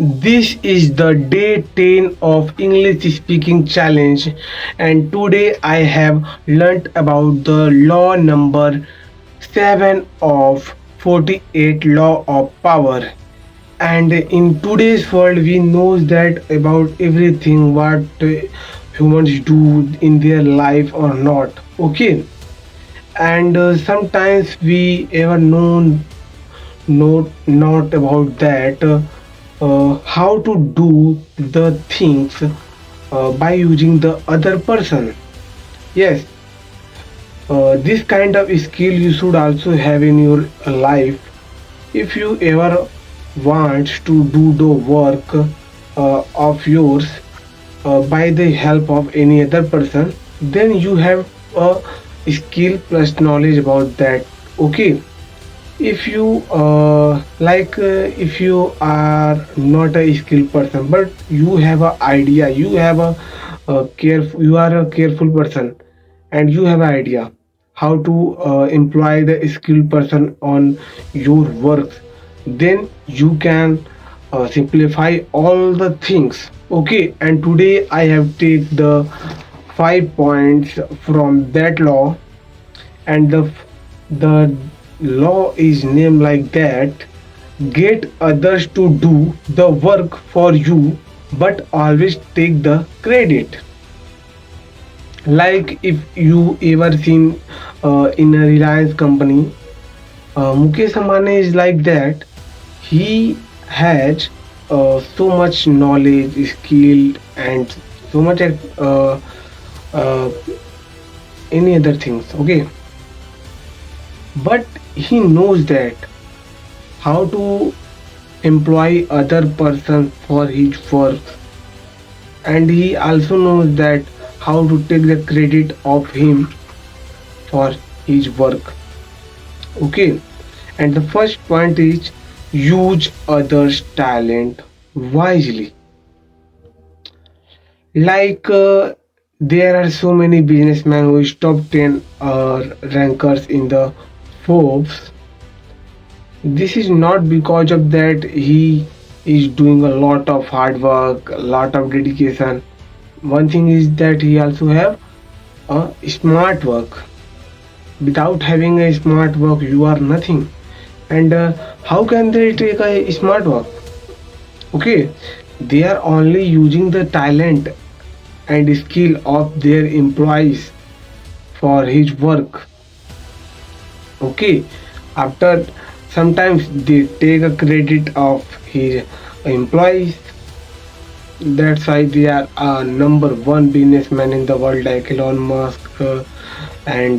This is the day 10 of English speaking challenge, and today I have learnt about the law number 7 of 48 law of power. And in today's world we know that about everything what humans do in their life or not. Okay, and sometimes we ever know not about that how to do the things by using the other person. Yes, this kind of skill you should also have in your life. If you ever want to do the work of yours by the help of any other person, then you have a skill plus knowledge about that. Okay, if you if you are not a skilled person but you have a idea, you have a careful, you are a careful person and you have an idea how to employ the skilled person on your work, then you can simplify all the things. Okay, and today I have take the 5 points from that law, and the law is named like that: get others to do the work for you but always take the credit. Like if you ever seen in a Reliance company, Mukesh Ambani is like that. He has so much knowledge, skill, and so much uh, any other things. Okay, but he knows that how to employ other person for his work, and he also knows that how to take the credit of him for his work. Okay, and the first point is use others talent wisely. Like there are so many businessmen who is top 10 rankers in the Forbes. This is not because of that he is doing a lot of hard work, a lot of dedication. One thing is that he also have a smart work. Without having a smart work, you are nothing. And how can they take a smart work? Okay, they are only using the talent and skill of their employees for his work. Okay, after sometimes they take a credit of his employees. That's why they are number one businessman in the world, like Elon Musk and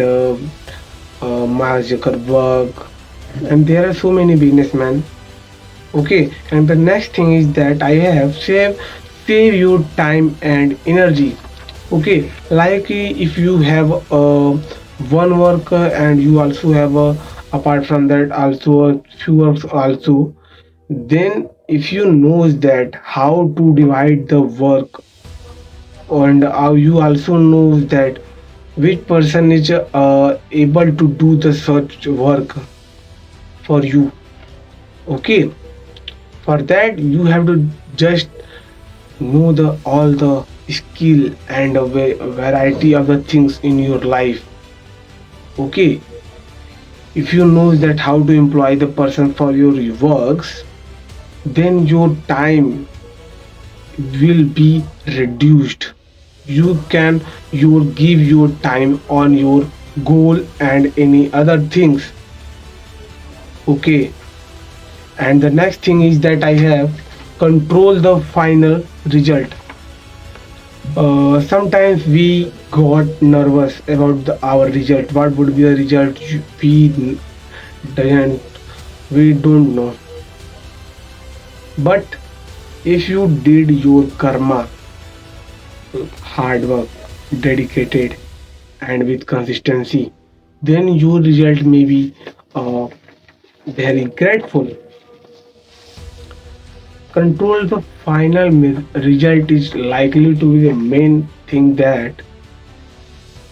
Mark Zuckerberg, and there are so many businessmen. Okay, and the next thing is that I have save your time and energy. Okay, like if you have one work and you also have apart from that also a few works also, then if you knows that how to divide the work, and how you also knows that which person is able to do the such work for you. Okay, for that you have to just know the all the skill and a variety of the things in your life. Okay, if you know that how to employ the person for your works, then your time will be reduced. You can you give your time on your goal and any other things. Okay, and the next thing is that I have control the final result. Sometimes we got nervous about our result. What would be the result? Doesn't we don't know. But if you did your karma, hard work, dedicated, and with consistency, then your result may be very grateful. Control the final result is likely to be the main thing that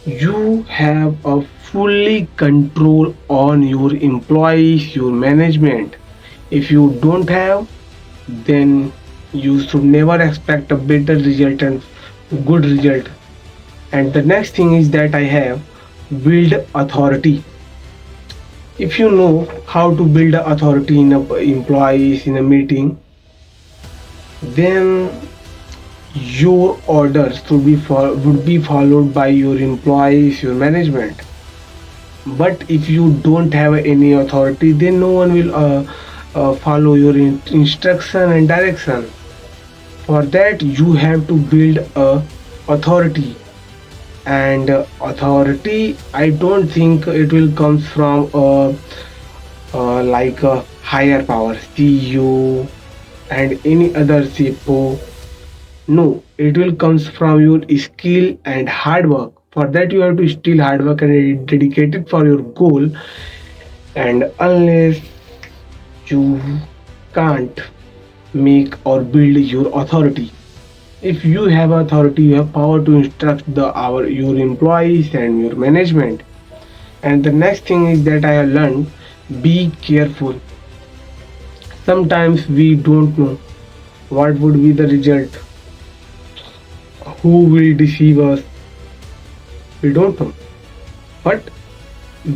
you have a fully control on your employees, your management. If you don't have, then You should never expect a better result and good result. And the next thing is that I have build authority. If you know how to build authority in a employees in a meeting, then your orders would be followed by your employees, your management. But if you don't have any authority, then no one will follow your instruction and direction. For that, you have to build a authority. And authority, I don't think it will comes from like a higher power, CEO and any other CFO. No, it will comes from your skill and hard work. For that, you have to still hard work and dedicate it for your goal. And unless you can't make or build your authority, if you have authority, you have power to instruct the our your employees and your management. And the next thing is that I have learned: be careful. Sometimes we don't know what would be the result, who will deceive us. We don't know, but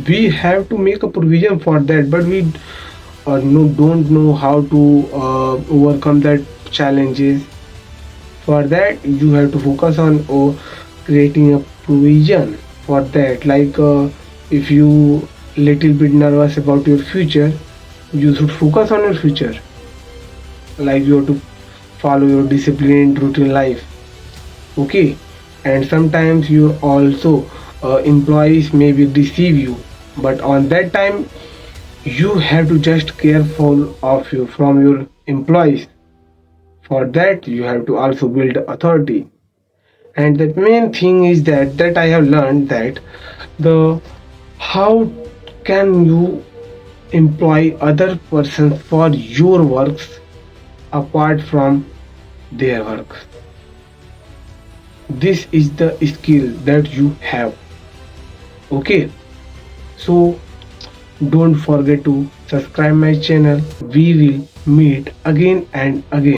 we have to make a provision for that. But we don't know how to overcome that challenges. For that, you have to focus on creating a provision for that. Like if you little bit nervous about your future, you should focus on your future. Like you have to follow your disciplined routine life. Okay, and sometimes you also employees maybe deceive you, but on that time you have to just careful of you from your employees. For that, you have to also build authority. And the main thing is that I have learned that the how can you employ other persons for your works apart from their works. This is the skill that you have. Okay, so don't forget to subscribe my channel. We will meet again and again.